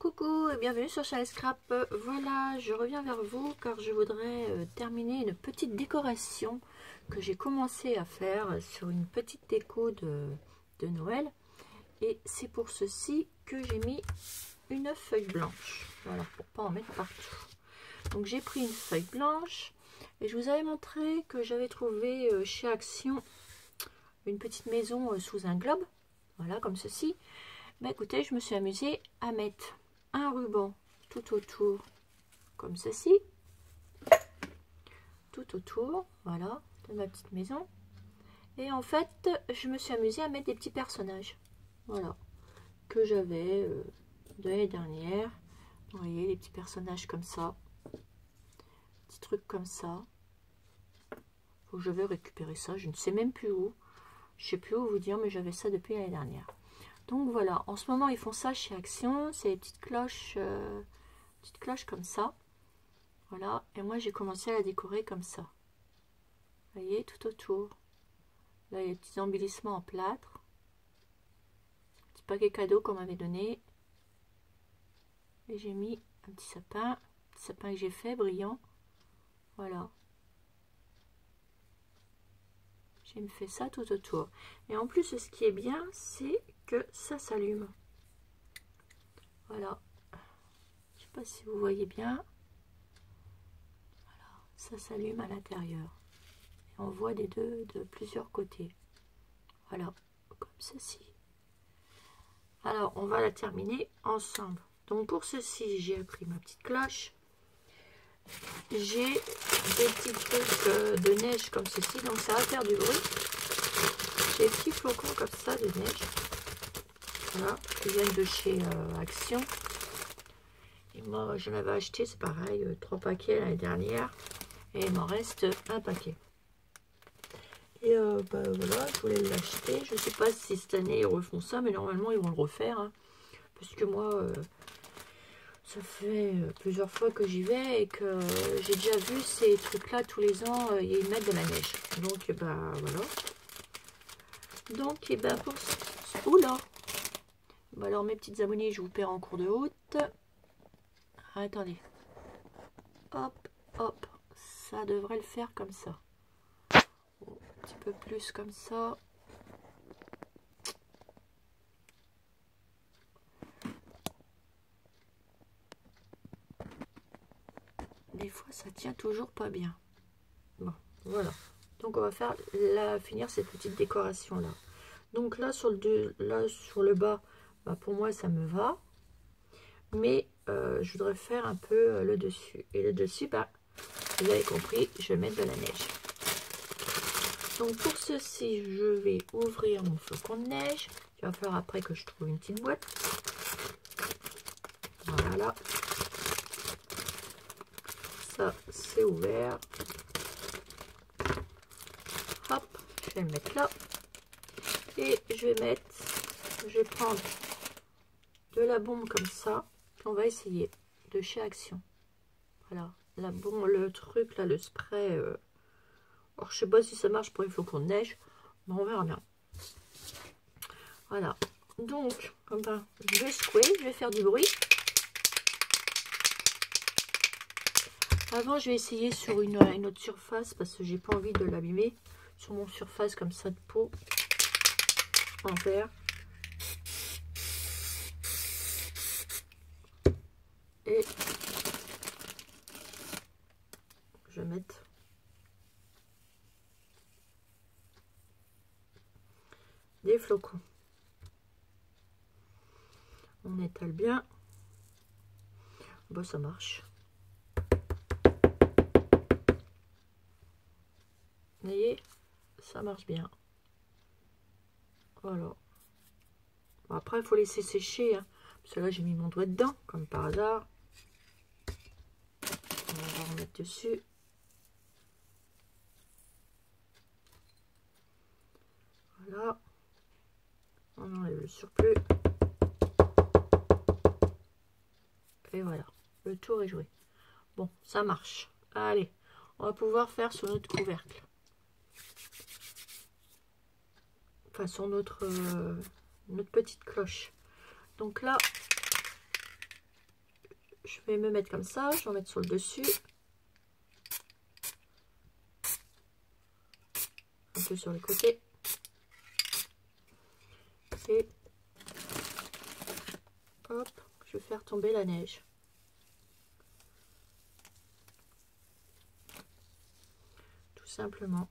Coucou et bienvenue sur Chalet Scrap. Voilà, je reviens vers vous car je voudrais terminer une petite décoration que j'ai commencé à faire sur une petite déco de Noël. Et c'est pour ceci que j'ai mis une feuille blanche. Voilà, pour pas en mettre partout. Donc j'ai pris une feuille blanche et je vous avais montré que j'avais trouvé chez Action une petite maison sous un globe. Voilà, comme ceci. Bah écoutez, je me suis amusée à mettre un ruban tout autour, comme ceci, tout autour, voilà, de ma petite maison. Et en fait, je me suis amusée à mettre des petits personnages, voilà, que j'avais de l'année dernière. Vous voyez, les petits personnages comme ça, petits trucs comme ça. Faut que je vais récupérer ça, je ne sais même plus où. Je sais plus où vous dire, mais j'avais ça depuis l'année dernière. Donc voilà, en ce moment ils font ça chez Action, c'est les petites cloches comme ça. Voilà, et moi j'ai commencé à la décorer comme ça. Vous voyez, tout autour. Là il y a des petits embellissements en plâtre. Petit paquet cadeau qu'on m'avait donné. Et j'ai mis un petit sapin que j'ai fait, brillant. Voilà. J'ai fait ça tout autour. Et en plus, ce qui est bien, c'est que ça s'allume. Voilà. Je sais pas si vous voyez bien. Voilà. Ça s'allume à l'intérieur. Et on voit des deux de plusieurs côtés. Voilà. Comme ceci. Alors, on va la terminer ensemble. Donc, pour ceci, j'ai pris ma petite cloche. J'ai des petits trucs de neige comme ceci. Donc, ça va faire du bruit. J'ai des petits flocons comme ça de neige. Voilà, qui viennent de chez Action. Et moi, j'en avais acheté, c'est pareil, 3 paquets l'année dernière. Et il m'en reste un paquet. Et bah, voilà, je voulais l'acheter. Je ne sais pas si cette année ils refont ça, mais normalement ils vont le refaire. Hein, parce que moi, ça fait plusieurs fois que j'y vais et que j'ai déjà vu ces trucs-là tous les ans, ils mettent de la neige. Donc, bah voilà. Donc, et ben pour... Oula! Bah alors mes petites abonnées, je vous perds en cours de route. Ah, attendez. Hop, hop. Ça devrait le faire comme ça. Un petit peu plus comme ça. Des fois, ça tient toujours pas bien. Bon, voilà. Donc, on va faire finir cette petite décoration là. Donc là, sur le bas, bah, pour moi, ça me va. Mais je voudrais faire un peu le dessus. Et le dessus, bah, vous avez compris, je vais mettre de la neige. Donc pour ceci, je vais ouvrir mon flocon de neige. Il va falloir après que je trouve une petite boîte. Voilà. Ça, c'est ouvert. Hop, je vais le mettre là. Et je vais prendre de la bombe comme ça. On va essayer de chez Action. Voilà, la bombe, le truc là, le spray. Alors, je sais pas si ça marche pour les flocons de neige, mais on verra bien. Voilà. Donc, comme ça, je vais secouer, je vais faire du bruit. Avant, je vais essayer sur une autre surface parce que j'ai pas envie de l'abîmer. Sur mon surface comme ça de peau en verre. Et je vais mettre des flocons. On étale bien. Bon, ça marche. Vous voyez, ça marche bien. Voilà. Bon, après, il faut laisser sécher. Hein, parce que là, j'ai mis mon doigt dedans, comme par hasard. On va remettre dessus. Voilà. On enlève le surplus. Et voilà. Le tour est joué. Bon, ça marche. Allez, on va pouvoir faire sur notre couvercle. Enfin, sur notre petite cloche. Donc là, je vais me mettre comme ça, je vais en mettre sur le dessus. Un peu sur les côtés. Et hop, je vais faire tomber la neige. Tout simplement.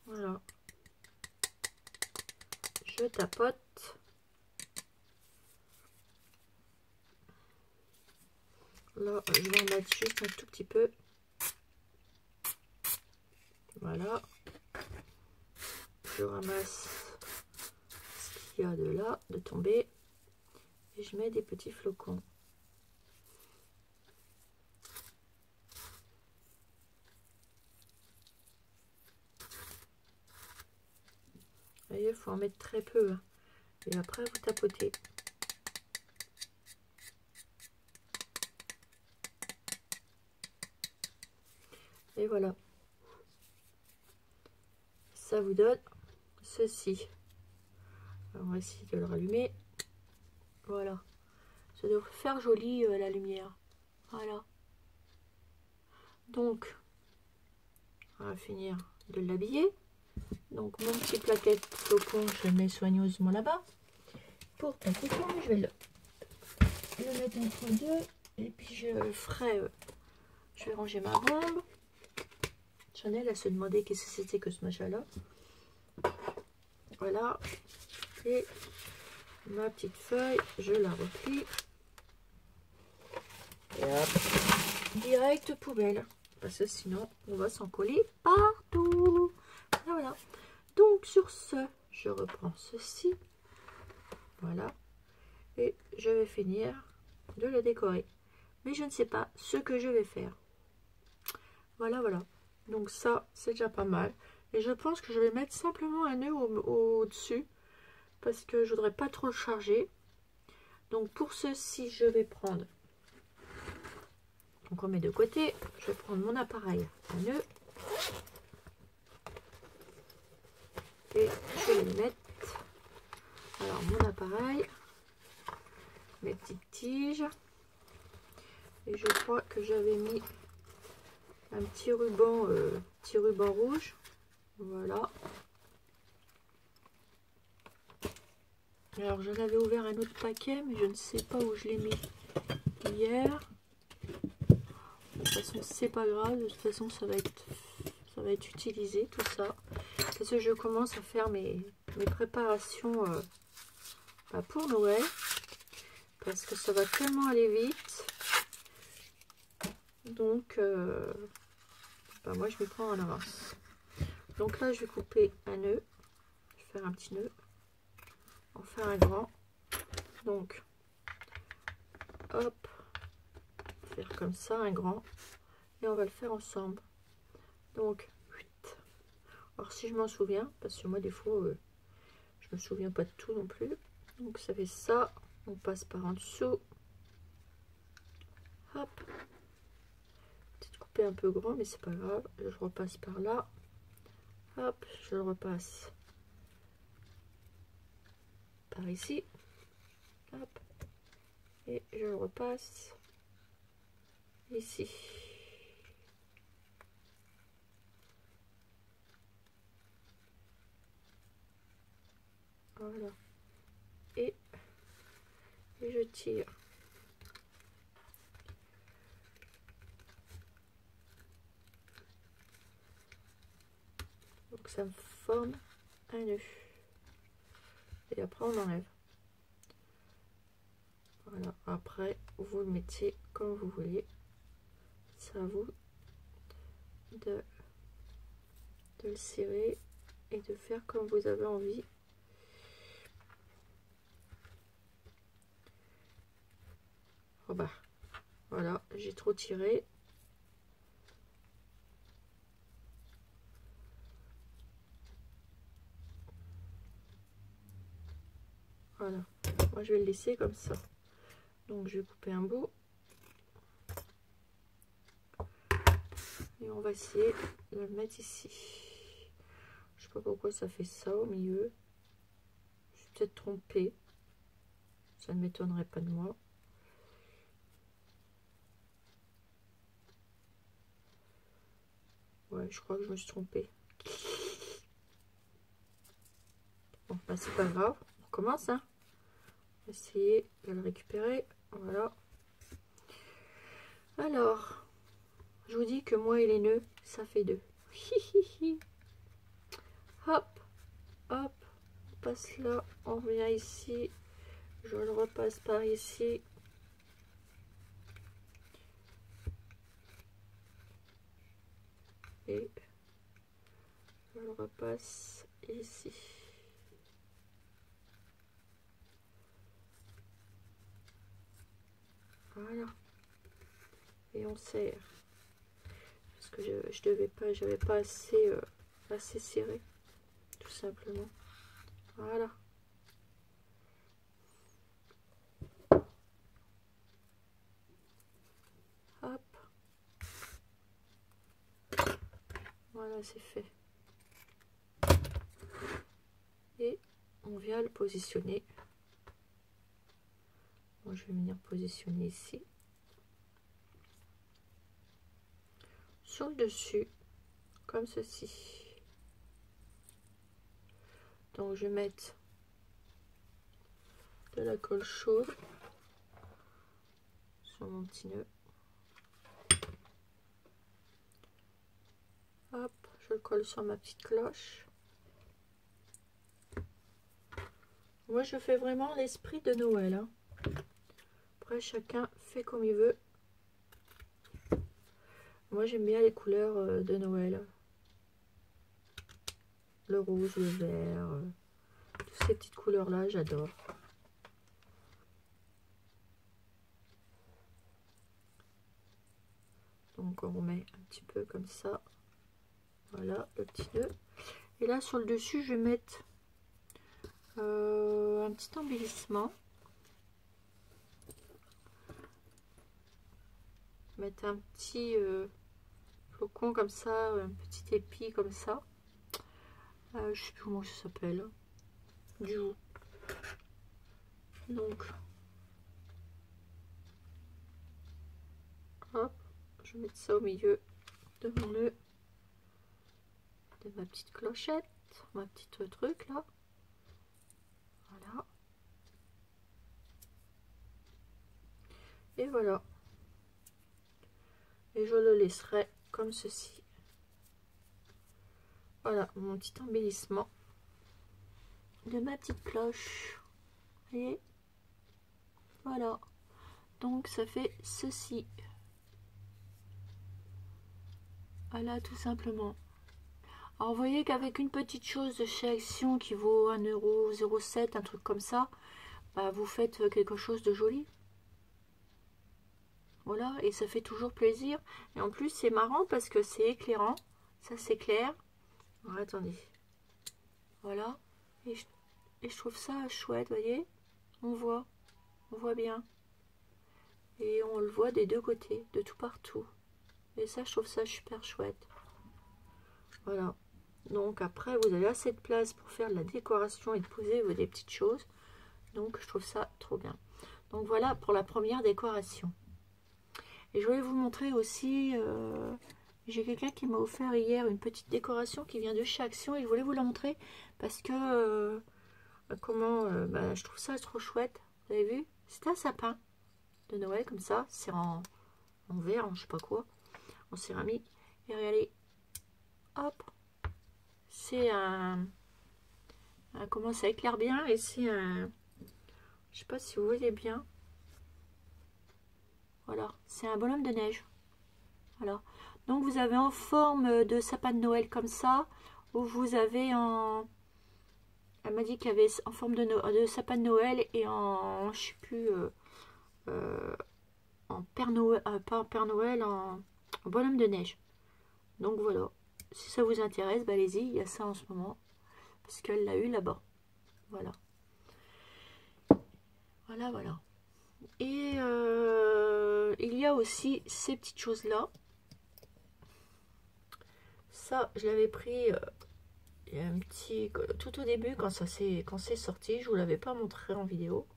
Voilà. Je tapote. Là, je vais en mettre juste un tout petit peu. Voilà. Je ramasse ce qu'il y a de là, de tomber. Et je mets des petits flocons. Vous voyez, il faut en mettre très peu. Hein. Et après, vous tapotez. Et voilà. Ça vous donne ceci. Alors, on va essayer de le rallumer. Voilà. Ça doit faire joli la lumière. Voilà. Donc, on va finir de l'habiller. Donc, mon petit plaquette flocon, je le mets soigneusement là-bas. Pour ton flocon, je vais le mettre entre deux. Et puis, je ferai... je vais ranger ma bombe. Chanel, elle se demandait qu'est-ce que c'était que ce machin-là. Voilà. Et ma petite feuille, je la replie. Et hop, direct poubelle. Parce que sinon, on va s'en coller partout. Voilà. Donc, sur ce, je reprends ceci. Voilà. Et je vais finir de le décorer. Mais je ne sais pas ce que je vais faire. Voilà, voilà. Donc ça, c'est déjà pas mal. Et je pense que je vais mettre simplement un nœud au-dessus. Parce que je voudrais pas trop le charger. Donc pour ceci, je vais prendre... Donc on met de côté. Je vais prendre mon appareil à nœud. Et je vais le mettre... Alors mon appareil. Mes petites tiges. Et je crois que j'avais mis un petit ruban rouge. Voilà. Alors j'en avais ouvert un autre paquet, mais je ne sais pas où je l'ai mis hier. De toute façon, c'est pas grave. De toute façon, ça va être utilisé tout ça. Parce que je commence à faire mes préparations pour Noël. Parce que ça va tellement aller vite. Donc, moi je m'y prends en avance. Donc là, je vais couper un nœud. Je vais faire un petit nœud. En faire un grand. Donc, hop. Faire comme ça, un grand. Et on va le faire ensemble. Donc, alors si je m'en souviens, parce que moi des fois, je me souviens pas de tout non plus. Donc ça fait ça. On passe par en dessous. Hop. Peut-être couper un peu grand, mais c'est pas grave. Je repasse par là. Hop, je le repasse par ici. Hop. Et je le repasse ici. Voilà. Et je tire. Donc ça me forme un nœud. Et après on enlève. Voilà, après vous le mettez comme vous voulez. C'est à vous de le serrer et de faire comme vous avez envie. Oh bah, voilà, j'ai trop tiré. Voilà, moi je vais le laisser comme ça. Donc je vais couper un bout. va essayer de le mettre ici. Je sais pas pourquoi ça fait ça au milieu. Je suis peut-être trompée. Ça ne m'étonnerait pas de moi. Ouais, je crois que je me suis trompée. Bon, bah c'est pas grave. On recommence, hein. On va essayer de le récupérer. Voilà. Alors, je vous dis que moi et les nœuds, ça fait 2. Hop, hop. On passe là. On revient ici. Je le repasse par ici. Et je le repasse ici. Voilà. Et on serre. Parce que je devais pas, j'avais pas assez, assez serré. Tout simplement. Voilà. Hop. Voilà, c'est fait. Et on vient le positionner. Moi, je vais venir positionner ici. Sur le dessus, comme ceci. Donc, je vais mettre de la colle chaude sur mon petit nœud. Hop, je le colle sur ma petite cloche. Moi, je fais vraiment l'esprit de Noël, hein. Après, chacun fait comme il veut. Moi, j'aime bien les couleurs de Noël. Le rouge, le vert, toutes ces petites couleurs-là, j'adore. Donc, on remet un petit peu comme ça. Voilà, le petit nœud. Et là, sur le dessus, je vais mettre un petit embellissement. Mettre un petit flocon comme ça, un petit épi comme ça. Je sais plus comment ça s'appelle. Du coup. Donc, hop, je vais mettre ça au milieu de mon nœud, de ma petite clochette, ma petite truc là. Voilà. Et voilà. Et je le laisserai comme ceci. Voilà mon petit embellissement de ma petite cloche. Et voilà. Donc ça fait ceci. Voilà, tout simplement. Alors vous voyez qu'avec une petite chose de chez Action qui vaut 1,07 €, un truc comme ça, bah, vous faites quelque chose de joli. Voilà, et ça fait toujours plaisir. Et en plus c'est marrant parce que c'est éclairant. Ça s'éclaire. Alors, attendez. Voilà. Et je trouve ça chouette, vous voyez. On voit bien. Et on le voit des deux côtés, de tout partout. Et ça, je trouve ça super chouette. Voilà. Donc après, vous avez assez de place pour faire de la décoration et de poser des petites choses. Donc je trouve ça trop bien. Donc voilà pour la première décoration. Et je voulais vous montrer aussi, j'ai quelqu'un qui m'a offert hier une petite décoration qui vient de chez Action. Et je voulais vous la montrer parce que, bah, je trouve ça trop chouette. Vous avez vu? C'est un sapin de Noël comme ça. C'est en verre, je sais pas quoi, en céramique. Et regardez, hop, c'est comment ça éclaire bien. Et c'est un, je sais pas si vous voyez bien. Voilà, c'est un bonhomme de neige. Voilà. Donc vous avez en forme de sapin de Noël comme ça, ou vous avez en, elle m'a dit qu'il y avait en forme de sapin de Noël et en, je sais plus, en Père Noël, pas en Père Noël, en bonhomme de neige. Donc voilà, si ça vous intéresse, bah allez-y, il y a ça en ce moment, parce qu'elle l'a eu là-bas. Voilà. Voilà, voilà. Et il y a aussi ces petites choses-là. Ça, je l'avais pris il y a un petit... Tout au début, quand c'est sorti. Je vous l'avais pas montré en vidéo.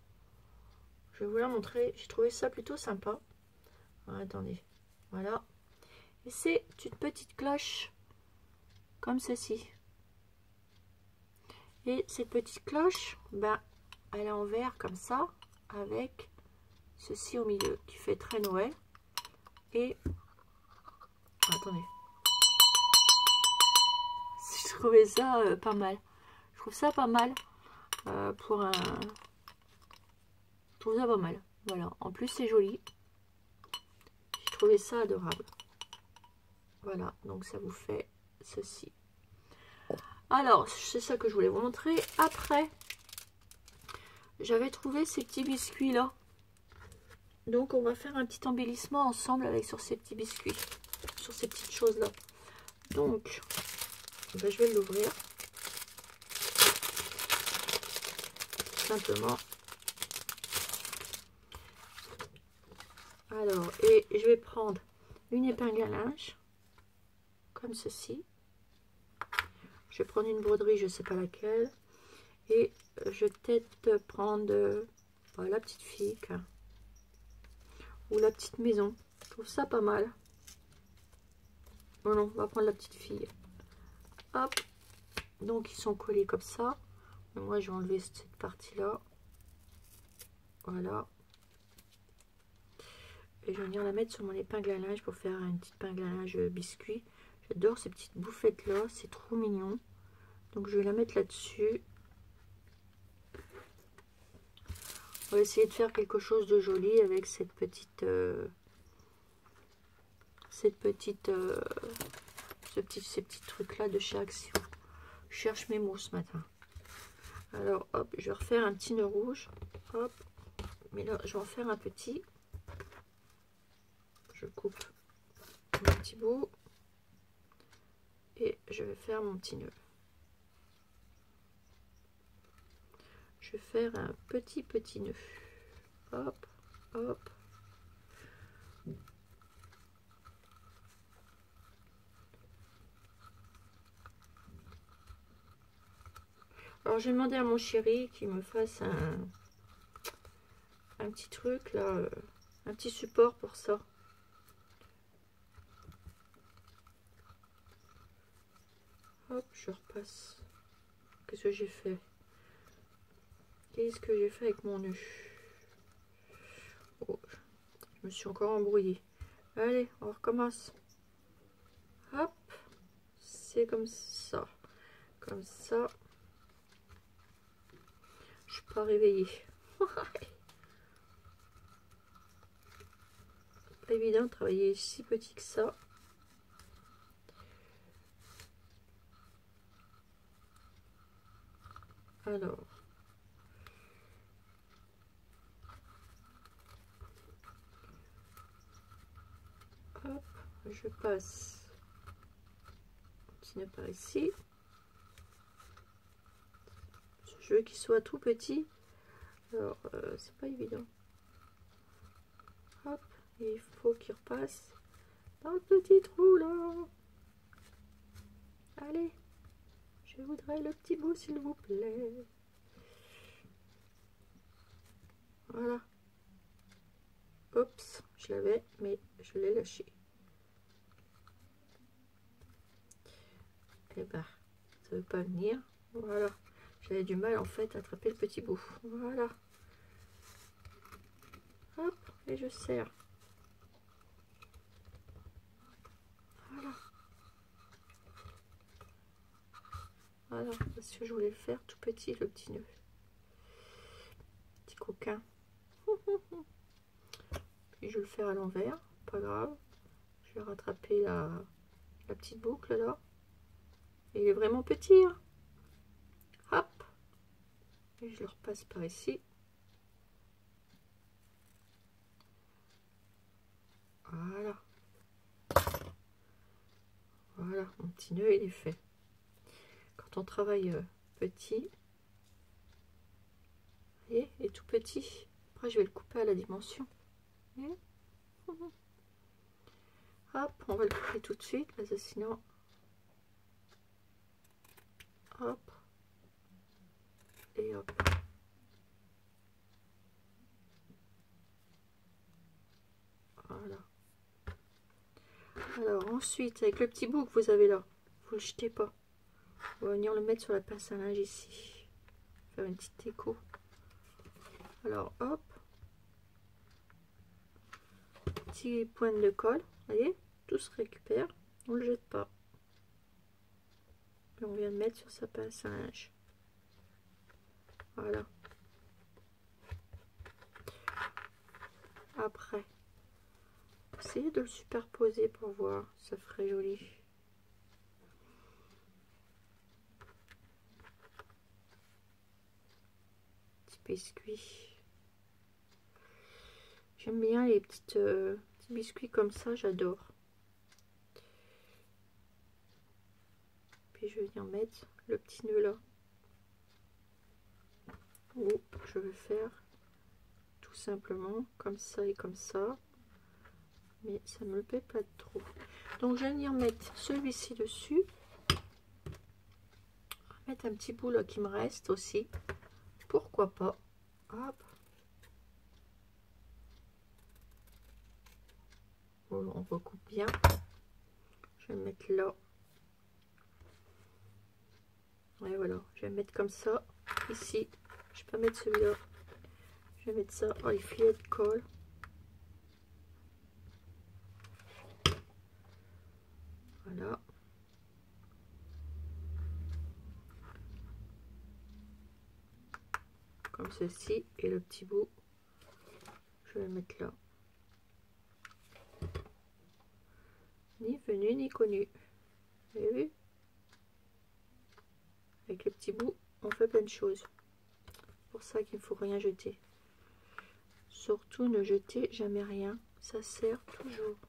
Je vais vous la montrer. J'ai trouvé ça plutôt sympa. Ah, attendez. Voilà. Et c'est une petite cloche comme ceci. Et cette petite cloche, ben, elle est en verre comme ça, avec ceci au milieu, qui fait très Noël. Et... Ah, attendez. Je trouvais ça pas mal. Je trouve ça pas mal pour un... Je trouve ça pas mal. Voilà. En plus, c'est joli. J'ai trouvé ça adorable. Voilà. Donc, ça vous fait ceci. Alors, c'est ça que je voulais vous montrer. Après, j'avais trouvé ces petits biscuits là. Donc, on va faire un petit embellissement ensemble avec sur ces petits biscuits. Sur ces petites choses là. Donc, ben, je vais l'ouvrir. Simplement. Alors, et je vais prendre une épingle à linge. Comme ceci. Je vais prendre une broderie, je ne sais pas laquelle. Et je vais peut-être prendre la petite fille. Ou la petite maison. Je trouve ça pas mal. Non, non, on va prendre la petite fille. Hop. Donc, ils sont collés comme ça. Et moi, je vais enlever cette partie-là. Voilà. Et je vais venir la mettre sur mon épingle à linge pour faire une petite épingle à linge biscuit. J'adore ces petites bouffettes-là. C'est trop mignon. Donc, je vais la mettre là-dessus. On va essayer de faire quelque chose de joli avec cette petite... ces petits trucs là de chez Action. Je cherche mes mots ce matin. Alors hop, je vais refaire un petit nœud rouge. Hop, mais là je vais en faire un petit. Je coupe mon petit bout et je vais faire mon petit nœud. Je vais faire un petit nœud. Hop, hop. Alors j'ai demandé à mon chéri qu'il me fasse un petit truc là, un petit support pour ça. Hop, je repasse. Qu'est-ce que j'ai fait? Qu'est-ce que j'ai fait avec mon nœud? Oh, je me suis encore embrouillée. Allez, on recommence. Hop, c'est comme ça. Comme ça. Je suis pas réveillée. Pas évident de travailler si petit que ça. Alors. Hop, je passe un petit nœud par ici. Je veux qu'il soit tout petit. Alors, c'est pas évident. Hop, et il faut qu'il repasse dans le petit trou là. Allez, je voudrais le petit bout s'il vous plaît. Voilà. Oups, je l'avais, mais je l'ai lâché. Et ben, ça veut pas venir. Voilà. J'avais du mal en fait à attraper le petit bout. Voilà. Hop, et je serre. Voilà. Voilà, parce que je voulais le faire tout petit, le petit nœud. Petit coquin. Puis je vais le faire à l'envers, pas grave. Je vais rattraper la petite boucle là. Et il est vraiment petit. Hein. Hop. Et je le repasse par ici. Voilà. Voilà, mon petit nœud il est fait. Quand on travaille petit, vous voyez, il est tout petit. Après je vais le couper à la dimension. Hop, on va le couper tout de suite parce que sinon hop, et hop. Voilà. Alors ensuite, avec le petit bout que vous avez là, vous le jetez pas. On va venir le mettre sur la pince à linge ici. Faire une petite écho. Alors hop. Petit point de colle. Vous voyez, tout se récupère. On le jette pas. Et on vient de mettre sur sa pince à linge. Voilà. Après, essayez de le superposer pour voir. Ça ferait joli. Petit biscuit. J'aime bien les petits biscuits comme ça, j'adore. Puis je vais venir mettre le petit nœud là. Ou je vais faire tout simplement comme ça et comme ça. Mais ça ne me plaît pas trop. Donc je vais venir mettre celui-ci dessus. Mettre un petit bout là qui me reste aussi. Pourquoi pas. Hop. On recoupe bien. Je vais le mettre là. Et voilà, je vais mettre comme ça. Ici, je vais pas mettre celui-là. Je vais mettre ça. Oh, les filets de colle. Voilà. Comme ceci. Et le petit bout, je vais le mettre là. Ni venu ni connu. Vous avez vu? Avec les petits bouts, on fait plein de choses. C'est pour ça qu'il ne faut rien jeter. Surtout ne jetez jamais rien. Ça sert toujours.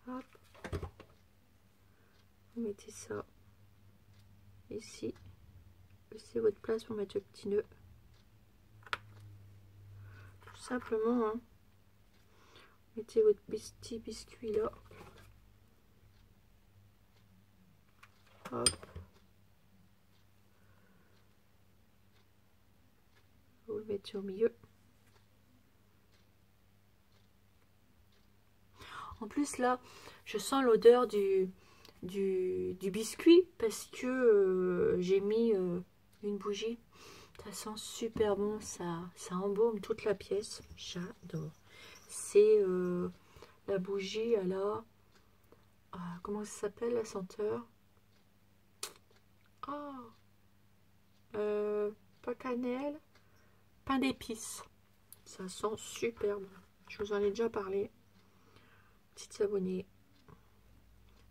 Hop. Vous mettez ça ici. Laissez votre place pour mettre le petit nœud. Tout simplement, hein. Mettez votre petit biscuit là. Hop. Vous le mettez au milieu. En plus là, je sens l'odeur du biscuit parce que j'ai mis une bougie. Ça sent super bon, ça embaume toute la pièce. J'adore. C'est la bougie à la... comment ça s'appelle la senteur? Pas cannelle, pain d'épices. Ça sent super bon. Je vous en ai déjà parlé. Petite savonnée.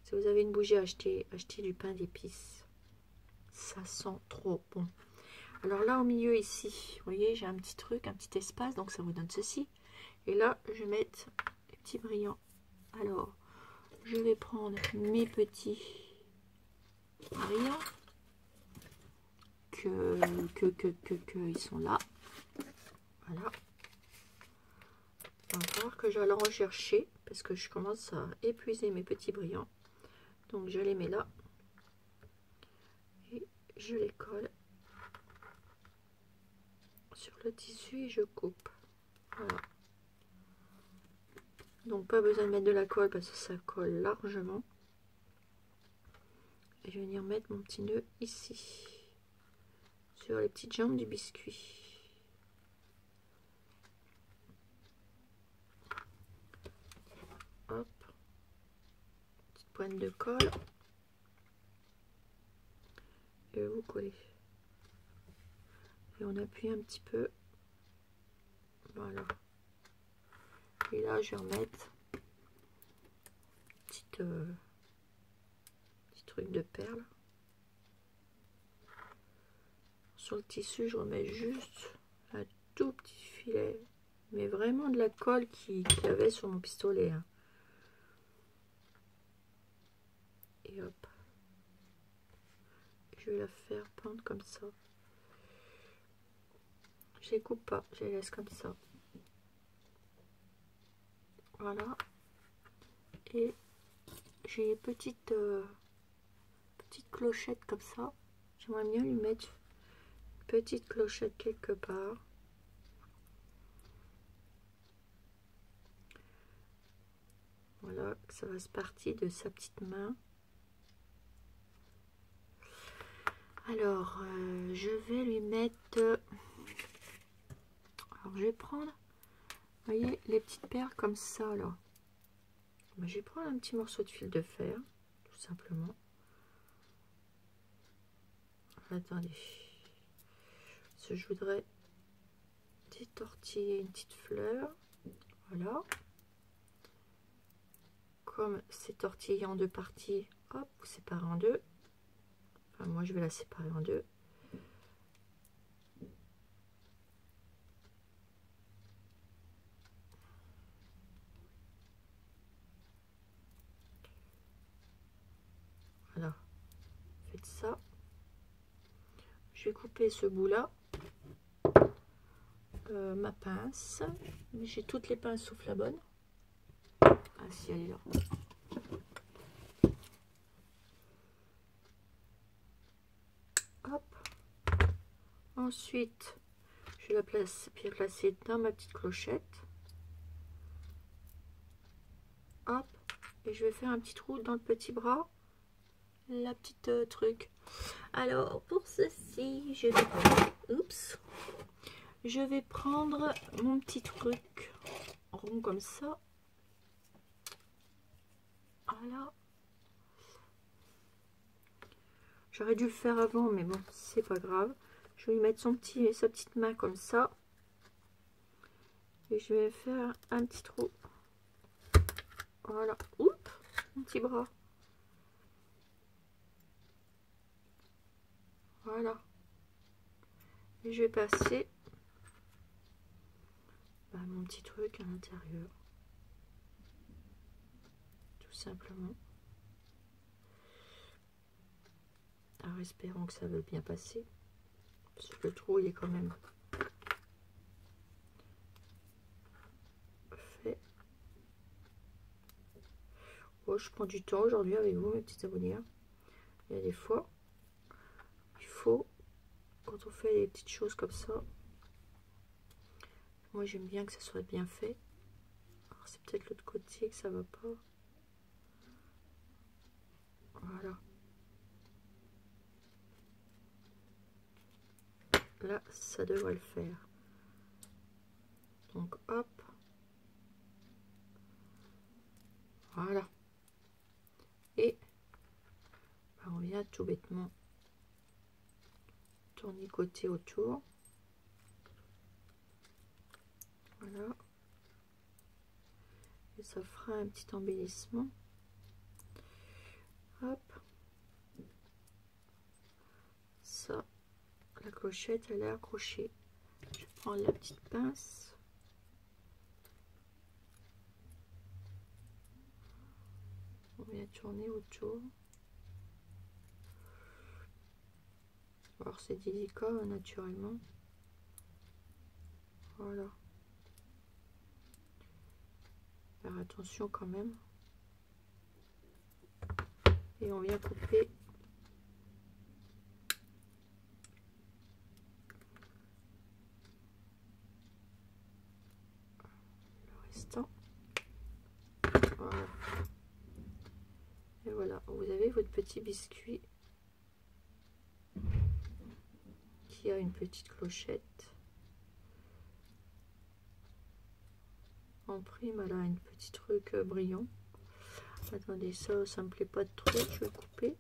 Si vous avez une bougie à acheter, achetez du pain d'épices. Ça sent trop bon. Alors là au milieu ici, vous voyez, j'ai un petit truc, un petit espace, donc ça vous donne ceci. Et là, je vais mettre les petits brillants. Alors, je vais prendre mes petits brillants ils sont là. Voilà. Il va falloir que j'aille en rechercher parce que je commence à épuiser mes petits brillants. Donc je les mets là et je les colle sur le tissu et je coupe. Voilà. Donc pas besoin de mettre de la colle parce que ça colle largement. Et je vais venir mettre mon petit nœud ici sur les petites jambes du biscuit. Hop, petite pointe de colle et vous collez. Et on appuie un petit peu. Voilà. Et là, je vais remettre petit truc de perles. Sur le tissu, je remets juste un tout petit filet, mais vraiment de la colle qu'il y avait sur mon pistolet. Hein. Et hop. Je vais la faire pendre comme ça. Je les coupe pas, je les laisse comme ça. Voilà. Et j'ai une petite petite clochette comme ça. J'aimerais bien lui mettre une petite clochette quelque part. Voilà, que ça fasse partie de sa petite main. Alors, je vais lui mettre... alors, je vais prendre, vous voyez, les petites perles comme ça, là. Je vais prendre un petit morceau de fil de fer, tout simplement. Attendez. Parce que je voudrais détortiller une petite fleur. Voilà. Comme c'est tortillé en deux parties, hop, vous séparez en deux. Enfin, moi, je vais la séparer en deux. Voilà. Faites ça. Je vais couper ce bout-là. Ma pince. J'ai toutes les pinces sauf la bonne. Ah si, elle est là. Hop. Ensuite, je vais la placer dans ma petite clochette. Hop. Et je vais faire un petit trou dans le petit bras. La petite truc. Alors, pour ceci, je vais prendre... Oups. Je vais prendre mon petit truc rond comme ça. Voilà. J'aurais dû le faire avant, mais bon, c'est pas grave. Je vais lui mettre sa petite main comme ça. Et je vais faire un petit trou. Voilà. Oups, mon petit bras. Voilà. Et je vais passer mon petit truc à l'intérieur. Tout simplement. Alors espérons que ça veut bien passer. Parce que le trou il est quand même fait. Oh, je prends du temps aujourd'hui avec vous, mes petits abonnés. Il y a des fois, il faut, quand on fait des petites choses comme ça, moi j'aime bien que ça soit bien fait. Alors c'est peut-être l'autre côté que ça va pas. Voilà. Là, ça devrait le faire. Donc hop. Voilà. Et on vient tout bêtement tournicoter autour. Voilà. Et ça fera un petit embellissement. Hop. Ça, la clochette, elle est accrochée. Je prends la petite pince. On vient tourner autour. Alors c'est délicat naturellement. Voilà. Faire attention quand même. Et on vient couper le restant. Voilà. Et voilà, vous avez votre petit biscuit qui a une petite clochette. En prime, elle a un petit truc brillant. Attendez, ça me plaît pas trop, je vais couper.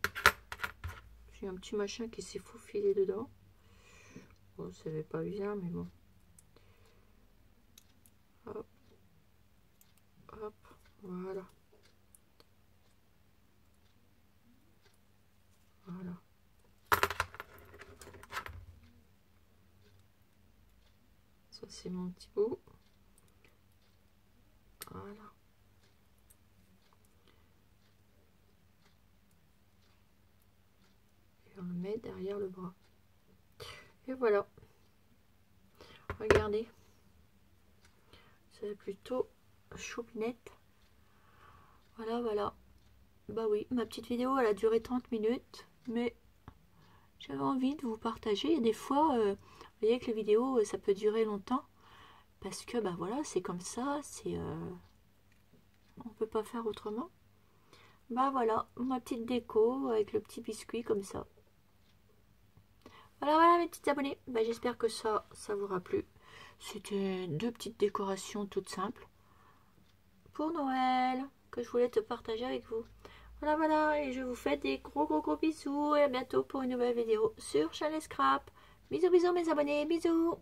J'ai un petit machin qui s'est faufilé dedans. Bon, ça va pas bien, mais bon. Hop, hop, voilà. Voilà. Ça, c'est mon petit bout. Voilà. Et on le met derrière le bras. Et voilà. Regardez. C'est plutôt choupinette. Voilà, voilà. Bah oui, ma petite vidéo, elle a duré 30 minutes. mais j'avais envie de vous partager. Et des fois, vous voyez que les vidéos, ça peut durer longtemps. Parce que, bah voilà, c'est comme ça. On peut pas faire autrement. Bah voilà, ma petite déco avec le petit biscuit comme ça. Voilà, voilà mes petits abonnés. Bah, j'espère que ça vous aura plu. C'était 2 petites décorations toutes simples pour Noël que je voulais te partager avec vous. Voilà, voilà, et je vous fais des gros bisous et à bientôt pour une nouvelle vidéo sur Chalet Scrap. Bisous, bisous mes abonnés, bisous.